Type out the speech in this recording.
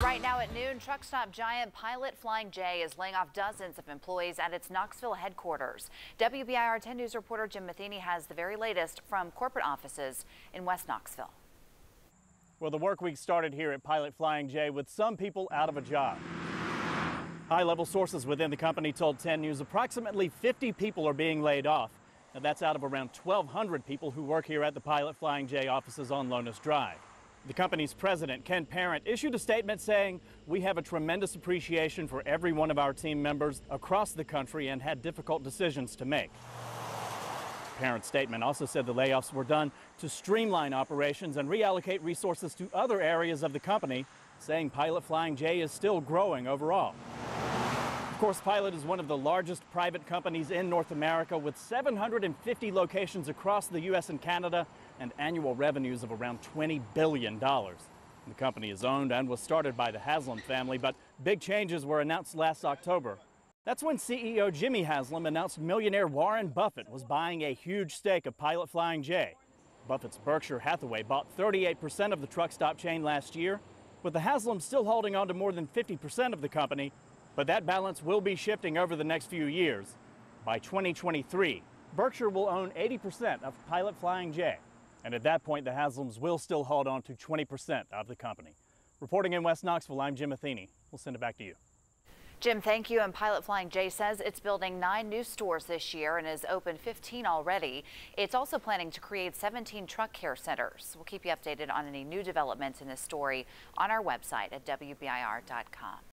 Right now at noon, truck stop giant Pilot Flying J is laying off dozens of employees at its Knoxville headquarters. WBIR 10 News reporter Jim Matheny has the very latest from corporate offices in West Knoxville. Well, the work week started here at Pilot Flying J with some people out of a job. High-level sources within the company told 10 News approximately 50 people are being laid off. Now, that's out of around 1,200 people who work here at the Pilot Flying J offices on Lonas Drive. The company's president, Ken Parent, issued a statement saying, "We have a tremendous appreciation for every one of our team members across the country and had difficult decisions to make." Parent's statement also said the layoffs were done to streamline operations and reallocate resources to other areas of the company, saying Pilot Flying J is still growing overall. Of course, Pilot is one of the largest private companies in North America with 750 locations across the U.S. and Canada and annual revenues of around $20 billion. The company is owned and was started by the Haslam family, but big changes were announced last October. That's when CEO Jimmy Haslam announced millionaire Warren Buffett was buying a huge stake of Pilot Flying J. Buffett's Berkshire Hathaway bought 38% of the truck stop chain last year, with the Haslams still holding on to more than 50% of the company. But that balance will be shifting over the next few years. By 2023, Berkshire will own 80% of Pilot Flying J. And at that point, the Haslams will still hold on to 20% of the company. Reporting in West Knoxville, I'm Jim Matheny. We'll send it back to you. Jim, thank you. And Pilot Flying J says it's building 9 new stores this year and has opened 15 already. It's also planning to create 17 truck care centers. We'll keep you updated on any new developments in this story on our website at WBIR.com.